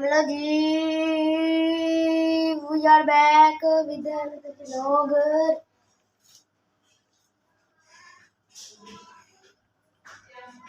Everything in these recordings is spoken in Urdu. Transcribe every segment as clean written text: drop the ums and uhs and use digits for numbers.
Hello ji, we are back with the vlog.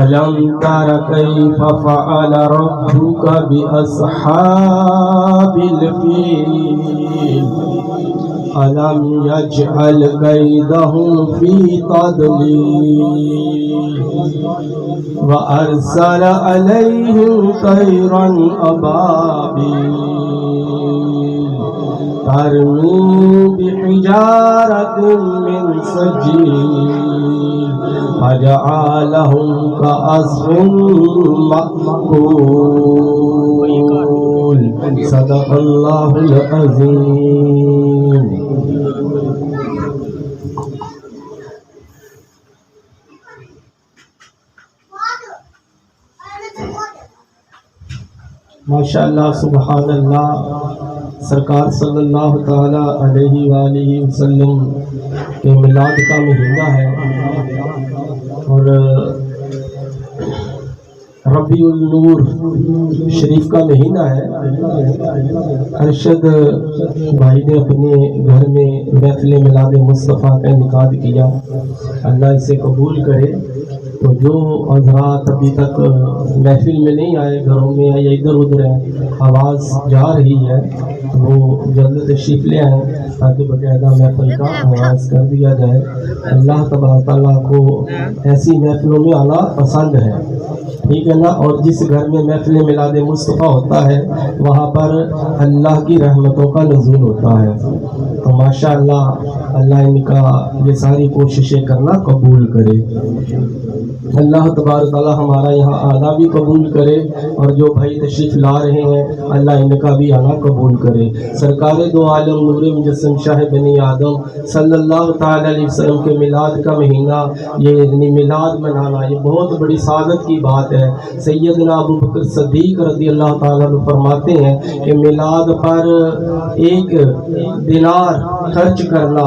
ألم تر كيف فعل ربك بأصحاب الفيل ألم يجعل كيدهم في تضليل وأرسل عليهم طيرا أبابيل ترميهم بحجارة من سجيل فجعلهم كعصف مأكول صدق الله العظيم. ماشاءاللہ سبحان اللہ. سرکار صلی اللہ تعالی علیہ وآلہ وسلم کے میلاد کا مہینہ ہے اور ربیع النور شریف کا مہینہ ہے. ارشد بھائی نے اپنے گھر میں محفل میلاد مصطفیٰ کا انعقاد کیا، اللہ اسے قبول کرے. تو جو حضرات ابھی تک محفل میں نہیں آئے، گھروں میں یا ادھر ادھر ہیں، آواز جا رہی ہے، وہ جلد تشریف لے آئیں تاکہ باقاعدہ محفل کا آغاز کر دیا جائے. اللہ تبارک تعالیٰ کو ایسی محفلوں میں آنا پسند ہے، ٹھیک ہے نا. اور جس گھر میں محفل میلاد مصطفیٰ ہوتا ہے وہاں پر اللہ کی رحمتوں کا نزول ہوتا ہے. تو ماشاءاللہ اللہ ان کا یہ ساری کوششیں کرنا قبول کرے. اللہ تبارک تعالیٰ ہمارا یہاں آنا بھی قبول کرے اور جو بھائی تشریف لا رہے ہیں اللہ ان کا بھی آنا قبول کرے. سرکار دو عالم نور مجسم شاہ بنی آدم صلی اللہ تعالی علیہ وسلم کے میلاد کا مہینہ، یہ یعنی میلاد منانا یہ بہت بڑی سعادت کی بات ہے. سیدنا ابو بکر صدیق رضی اللہ تعالیٰ عنہ فرماتے ہیں کہ میلاد پر 1 دینار خرچ کرنا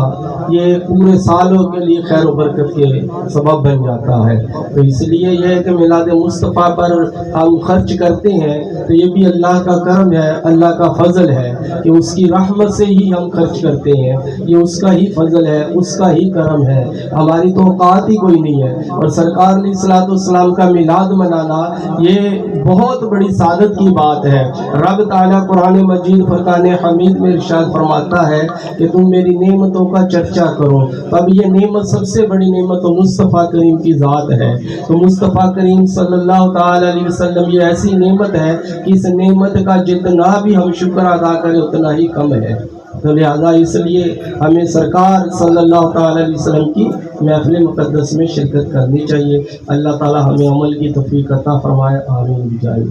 یہ پورے سالوں کے لیے خیر و برکت کے سبب بن جاتا ہے. تو اس لیے یہ ہے کہ میلاد مصطفیٰ پر ہم خرچ کرتے ہیں تو یہ بھی اللہ کا کرم ہے، اللہ کا فضل ہے کہ اس کی رحمت سے ہی ہم خرچ کرتے ہیں. یہ اس کا ہی فضل ہے، اس کا ہی کرم ہے، ہماری تو اوقات ہی کوئی نہیں ہے. اور سرکار علیہ الصلوۃ والسلام کا میلاد منانا یہ بہت بڑی سعادت کی بات ہے. رب تعالیٰ قرآن مجید فرقان حمید میں ارشاد فرماتا ہے کہ تم میری نعمتوں کا چرچا کرو. اب یہ نعمت سب سے بڑی نعمت مصطفیٰ کریم کی ذات ہے. تو مصطفیٰ کریم صلی اللہ تعالی علیہ وسلم یہ ایسی نعمت ہے کہ اس نعمت کا جتنا بھی ہم شکر ادا کریں اتنا ہی کم ہے. تو لہٰذا اس لیے ہمیں سرکار صلی اللہ تعالی علیہ وسلم کی محفل مقدس میں شرکت کرنی چاہیے. اللہ تعالی ہمیں عمل کی توفیق عطا فرمائے، آمین بجائے.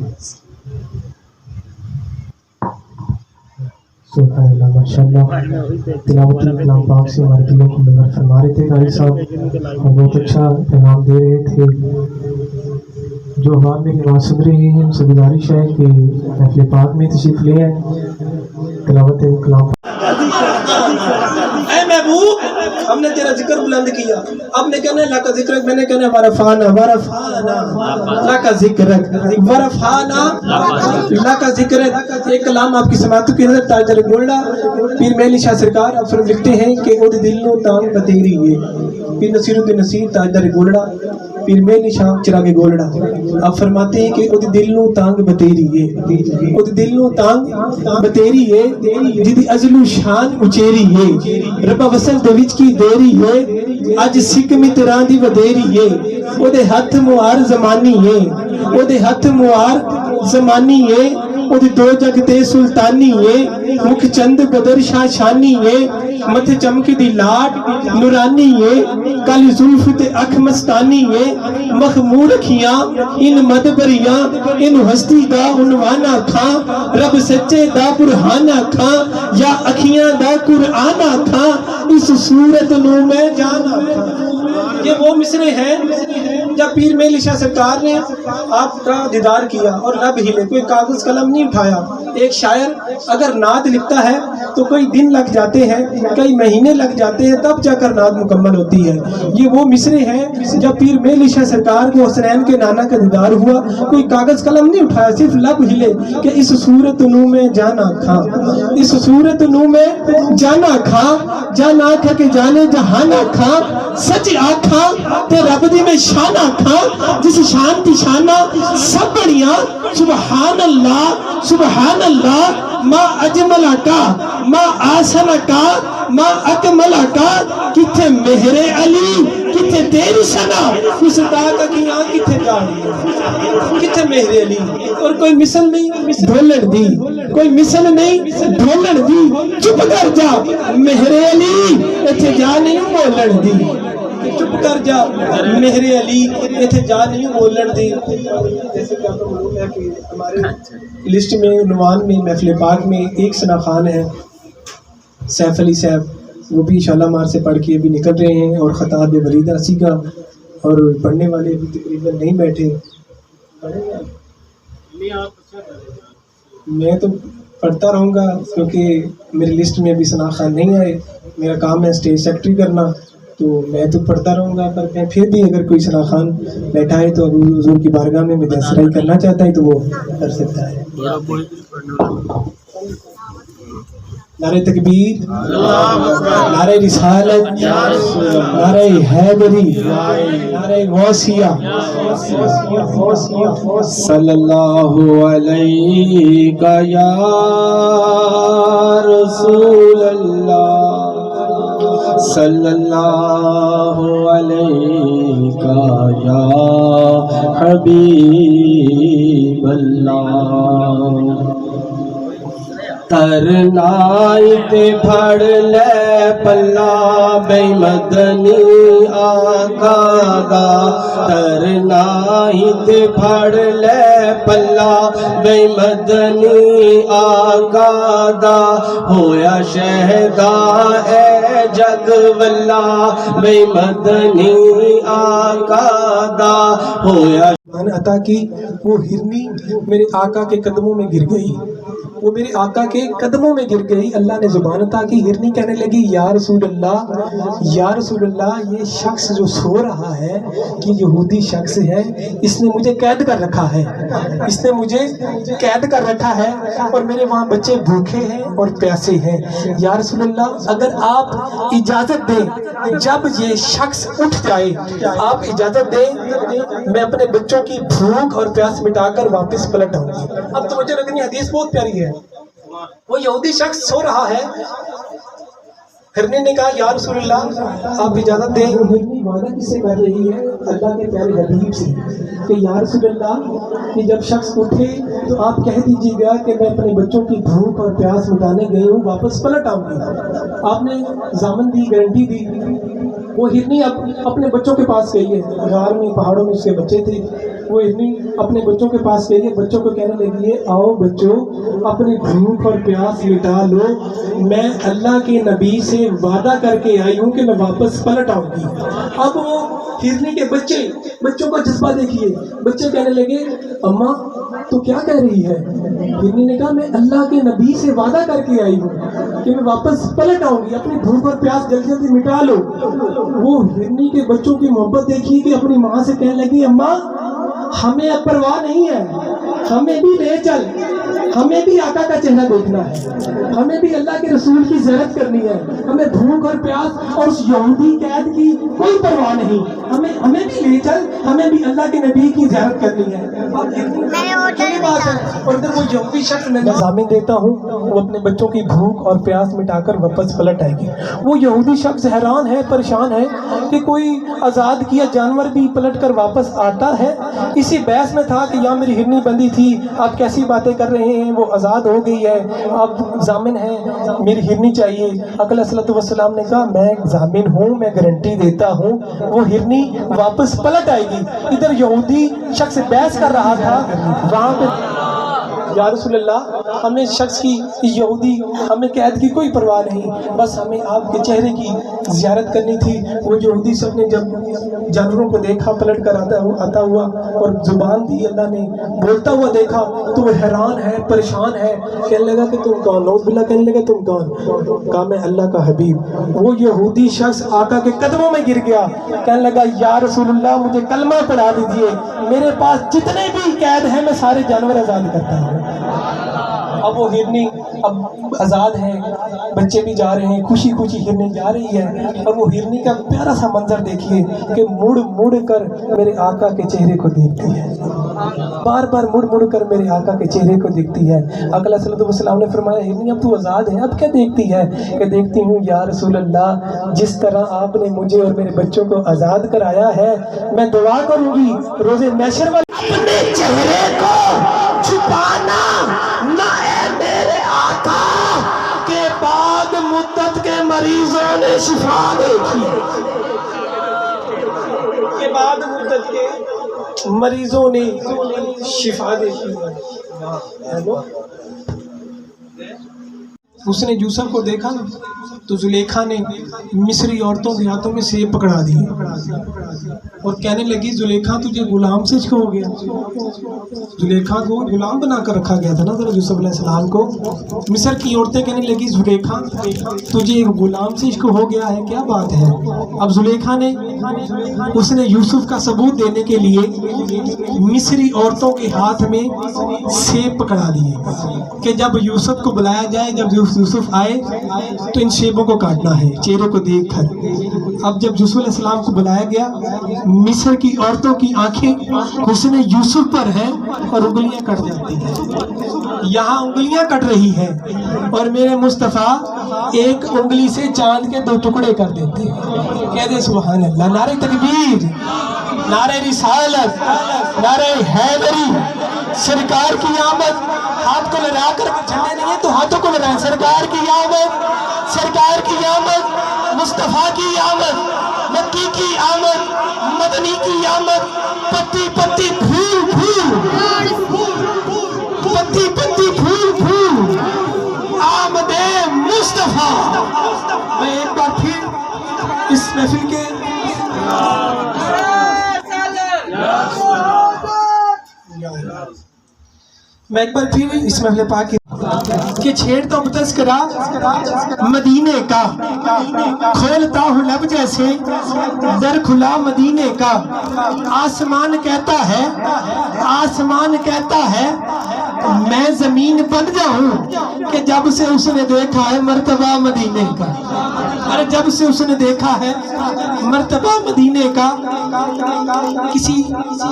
سبحان اللہ، ماشاءاللہ. تلاوت کلام پاک سے ہمارے دلوں کو منور فرما رہے تھے قاری صاحب، اور بہت اچھا پیغام دے رہے تھے. جو عوام میں نماز سن رہے ہیں ان سے گزارش ہے کہ محفل پاک میں تشریف لے آئیں. تلاوت کلام. اے محبوب ہم نے تیرا ذکر بلند کیا، اب نے کہنا اللہ کا ذکر، میں نے کہنا ورفانا ورفانا اللہ کا ذکر ورفانا اللہ کا ذکر. ایک کلام آپ کی سماعتوں کی نظر تاجر گولڈا پیر میلی شاہ سرکار اب لکھتے ہیں کہ او دل نو تانگ بتیری ہے. پیر نصیر الدین نصیر تاجدار گولڈا پیر میلی شاہ چراغ گولڈا آپ فرماتے ہیں کہ او دل نو تانگ بتیری ہے، او دل نو تانگ بتیری ہے جدی ازلو شان اچیری ہے. ربا وصل دے وچ کی دیری ہے اج سکھ متراں دی ودیری ہے. او دے ہاتھ موار زمانی ہے، او دے ہاتھ موار زمانی ہے. او دی 2 جگ تے سلطانی ہے، مکھ چند بدر شاہ شانی ہے. متھ چمک دی لاٹ نورانی ہے، کالی زلف تے اکھ مستانی ہے. مخمور اکھیاں ان مدبریاں ان ہستی دا عنوان کھاں. رب سچے دا برہان کھاں یا اکھیاں دا قرآن کھاں. اس صورت نو میں جانا کھاں. یہ وہ مصرے ہیں جب پیر میل شاہ سرکار نے آپ کا دیدار کیا اور لب ہلے، کوئی کاغذ قلم نہیں اٹھایا. ایک شاعر اگر نعت لکھتا ہے تو کوئی دن لگ جاتے ہیں، کئی مہینے لگ جاتے ہیں، تب جا کر نعت مکمل ہوتی ہے. یہ وہ مصرے ہیں جب پیر میل شاہ سرکار کو حسنین کے نانا کا دیدار ہوا، کوئی کاغذ قلم نہیں اٹھایا، صرف لب ہلے کہ اس صورت نو میں جانا کھا، اس صورت نو میں جانا کھا، جانا کھا کے جانے جہانا کھا، سچ آکھا تے رب دی میں شانہ کھا، جس شان تی شانہ سب بڑیاں. سبحان اللہ سبحان اللہ، ما اجملہ کا ما آسنہ کا ما اکملہ کا، کتھے مہر علی کتھے تیری سنا، اس عطا کا کی آن کتھے جاری ہے، کتھے مہر علی. اور کوئی مثل نہیں ڈھولن دی، کوئی مثل نہیں ڈھولن دی، چپ کر جا مہر علی ایتھے جا نہیں بولن دی، چپ کر جا مہر علی ایتھے جا نہیں بولن دی. جیسے کہ آپ کو معلوم ہے کہ ہمارے لسٹ میں عنوان میں محفل پاک میں ایک ثنا خان ہے سیف علی صاحب، وہ بھی انشاءاللہ مار سے پڑھ کے ابھی نکل رہے ہیں، اور خطاب ولید رسی کا، اور پڑھنے والے بھی تقریباً نہیں بیٹھے. میں تو پڑھتا رہوں گا کیونکہ میری لسٹ میں ابھی ثنا خان نہیں آئے، میرا کام ہے اسٹیج سیکرٹری کرنا، تو میں تو پڑھتا رہوں گا. پر میں پھر بھی اگر کوئی ثنا خان بیٹھا ہے تو حضور کی بارگاہ میں مدعسرائی کرنا چاہتا ہے تو وہ کر سکتا ہے. نعرہ تکبیر، نعرہ رسالت، نعرہ حیدری، نعرہ غوثیہ. صلی اللہ علیہ یا رسول اللہ، صلی اللہ علیہ یا حبیب اللہ. ترنائی تے پھڑ لے پلا بے مدنی آقا دا، ترنائی تے پھڑ لے پلا بے مدنی آقا دا، ہویا شہدا اے جگ ولا بے مدنی آقا دا، ہویا عطا کی. وہ ہرنی میرے آقا کے قدموں میں گر گئی، وہ میرے آقا کے قدموں میں گر گئی. اللہ نے زبان عطا کی، ہرنی کہنے لگی یا رسول اللہ، یا رسول اللہ، یہ شخص جو سو رہا ہے کہ یہودی شخص ہے، اس نے مجھے قید کر رکھا ہے، اس نے مجھے قید کر رکھا ہے، اور میرے وہاں بچے بھوکے ہیں اور پیاسے ہیں. یا رسول اللہ اگر آپ اجازت دیں، جب یہ شخص اٹھ جائے آپ اجازت دیں، میں اپنے بچوں کی بھوک اور پیاس مٹا کر واپس پلٹ آؤں گی. اب تو مجھے لگنی حدیث بہت پیاری ہے. وہ یہودی شخص سو رہا ہے، ہرنی نے کہا یا رسول اللہ آپ اجازت دیں. ہرنی وعدہ کس سے کر رہی ہے؟ اللہ کے پیارے حبیب سے، کہ یا رسول اللہ کہ جب شخص اٹھے تو آپ کہہ دیجیے گا کہ میں اپنے بچوں کی بھوک اور پیاس مٹانے گئی ہوں، واپس پلٹ آؤں گی. آپ نے ضامن دی، گارنٹی دی. وہ ہرنی اپنے بچوں کے پاس گئی ہے، غار میں پہاڑوں میں اس کے بچے تھے. وہ ہرنی اپنے بچوں کے پاس گئی ہے، بچوں کو کہنے لگی ہے آؤ بچوں اپنی بھوک اور پیاس مٹا لو، میں اللہ کے نبی سے وعدہ کر کے آئی ہوں کہ میں واپس پلٹ آؤں گی. اب وہ ہرنی کے بچوں کا جذبہ دیکھیے. بچے کہنے لگے اماں تو کیا کہہ رہی ہے؟ ہرنی نے کہا میں اللہ کے نبی سے وعدہ کر کے آئی ہوں کہ میں واپس پلٹ آؤں گی، اپنی بھوک اور پیاس جلدی جلدی مٹا لو. وہ ہرنی کے بچوں کی محبت دیکھیے کہ اپنی ماں سے کہنے لگی اماں ہمیں اب پرواہ نہیں ہے، ہمیں بھی لے چل، ہمیں بھی آقا کا چہرہ دیکھنا ہے، ہمیں بھی اللہ کے رسول کی زیارت کرنی ہے، ہمیں بھوک اور پیاس اور اس یہودی قید کی کوئی پرواہ نہیں، ہمیں بھی لے چل، ہمیں بھی اللہ کے نبی کی زیارت کرنی ہے. اور ادھر وہ یہودی شخص میں ضامن دیتا ہوں وہ اپنے بچوں کی بھوک اور پیاس مٹا کر واپس پلٹ آئے گی. وہ یہودی شخص حیران ہے، پریشان ہے کہ کوئی آزاد کیا جانور بھی پلٹ کر واپس آتا ہے. اسی بحث میں تھا کہ یہاں میری ہرنی بندی تھی، آپ کیسی باتیں کر رہے ہیں، وہ آزاد ہو گئی ہے، اب ضامن ہے، میری ہرنی چاہیے. آقا علیہ الصلوۃ والسلام نے کہا میں ضامن ہوں، میں گارنٹی دیتا ہوں وہ ہرنی واپس پلٹ آئے گی. ادھر یہودی شخص بحث کر رہا تھا، وہاں پہ یا رسول اللہ ہمیں شخص کی یہودی ہمیں قید کی کوئی پرواہ نہیں، بس ہمیں آپ کے چہرے کی زیارت کرنی تھی۔ وہ یہودی سب نے جب جانوروں کو دیکھا پلٹ کر آتا ہوا اور زبان دی اللہ نے بولتا ہوا دیکھا تو وہ حیران ہے، پریشان ہے، کہنے لگا کہ تم کون؟ نعوذ باللہ کہنے لگا تم کون؟ کہا میں اللہ کا حبیب۔ وہ یہودی شخص آقا کے قدموں میں گر گیا، کہنے لگا یا رسول اللہ مجھے کلمہ پڑھا دیجئے، میرے پاس جتنے بھی قید ہیں میں سارے جانور آزاد کرتا ہوں۔ اب وہ ہرنی اب آزاد ہیں، بچے بھی جا رہے ہیں، خوشی خوشی ہرنی جا رہی ہے، اور وہ ہرنی کا پیارا سا منظر دیکھیے کہ مڑ مڑ کر میرے آقا کے چہرے کو دیکھتی ہے، بار بار مڑ مڑ کر میرے آقا کے چہرے کو دیکھتی ہے۔ آقا علیہ الصلوۃ والسلام نے فرمایا ہرنی اب تو آزاد ہے، اب کیا دیکھتی ہے؟ کہ دیکھتی ہوں یا رسول اللہ جس طرح آپ نے مجھے اور میرے بچوں کو آزاد کرایا ہے، میں دعا کروں گی روز محشر والے اپنے چہرے کو چھپانا نہ اے میرے آقا، کے بعد مدت کے مریضوں نے شفا دیکھی، کے بعد مدت کے مریضوں نے شفا دیکھی۔ اس نے یوسف کو دیکھا تو زلیخا نے مصری عورتوں کے ہاتھوں میں سیب پکڑا دیے اور کہنے لگی زلیخا تجھے غلام سے عشق ہو گیا۔ زلیخا کو غلام بنا کر رکھا گیا تھا نا یوسف علیہ السلام کو۔ مصر کی عورتیں کہنے لگی زلیخا تجھے ایک غلام سے عشق ہو گیا ہے، کیا بات ہے؟ اب زلیخا نے اس نے یوسف کا ثبوت دینے کے لیے مصری عورتوں کے ہاتھ میں سیب پکڑا دیے کہ جب یوسف کو بلایا جائے، جب یوسف آئے تو ان سیبوں کو کاٹنا ہے چہرے کو دیکھ کر۔ اب جب یوسف علیہ السلام کو بلایا گیا، مصر کی عورتوں کی آنکھیں حسن یوسف پر ہیں اور انگلیاں کٹ جاتی ہیں، یہاں انگلیاں کٹ رہی ہیں اور میرے مصطفیٰ ایک انگلی سے چاند کے 2 ٹکڑے کر دیتے ہیں۔ کہہ دے سبحان اللہ، نعرہ تکبیر، نعرہ رسالت، نعرہ حیدری، سرکار کی آمد۔ ہاتھ کو لڑا کر جھنڈے نہیں ہے تو ہاتھوں کو لڑائیں، سرکار کی آمد، سرکار کی آمد، مصطفیٰ کی آمد، مکی کی آمد، مدنی کی آمد، پتی پتی پھول پھول، پتی پتی پھول پھول، آمد مصطفیٰ۔ میں ایک بار پھر اس محفل کے میں ایک بار پھر اس محفل پاک کہ چھیڑتا ہوں تذکرہ مدینے کا، کھولتا ہوں لب جیسے در کھلا مدینے کا۔ آسمان کہتا ہے، آسمان کہتا ہے میں زمین بن جاؤں کہ جب سے اس نے دیکھا ہے مرتبہ مدینے کا۔ ارے جب سے اس نے دیکھا ہے مرتبہ مدینے کا۔ کسی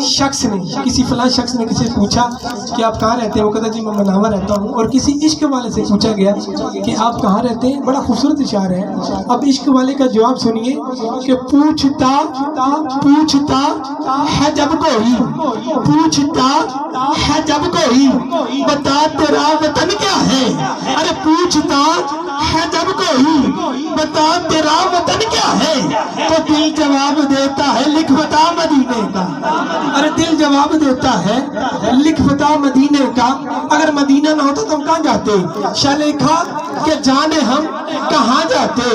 شخص نے، کسی فلاں شخص نے کسی سے پوچھا کہ آپ کہاں رہتے ہیں؟ وہ کہتا جی میں مناوا رہتا ہوں۔ اور کسی عشق والے سے پوچھا گیا کہ آپ کہاں رہتے ہیں؟ بڑا خوبصورت اشعار ہے۔ اب عشق والے کا جواب سنیے کہ پوچھتا پوچھتا ہے جب کوئی، پوچھتا ہے جب کوئی بتا تیرا وطن کیا ہے۔ ارے پوچھتا ہے جب کوئی بتا تیرا وطن کیا ہے، تو دل جواب دیتا ہے لکھ بتا مدینے کا۔ ارے دل جواب دیتا ہے لکھ بتا مدینے کا۔ اگر مدینہ نہ ہوتا تو ہم کہاں جاتے؟ شاہ لکھا کہ جانے ہم کہاں جاتے،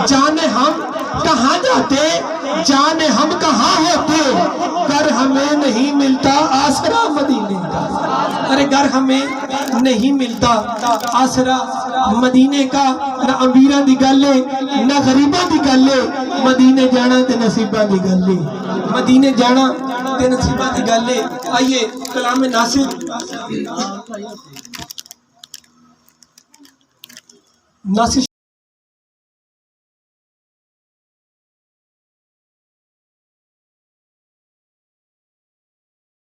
جانے ہم کہاں جاتے، جانے ہم کہاں ہوتے، گر ہمیں نہیں ملتا آسرا مدینے کا۔ ارے گر ہمیں نہیں ملتا آسرا مدینے کا۔ نہ امیراں دی گل ہے نہ غریباں دی گل ہے، مدینے جانا تے نصیباں دی گل ہے، مدینے جانا تے نصیباں دی گل ہے۔ آئیے کلام ناصر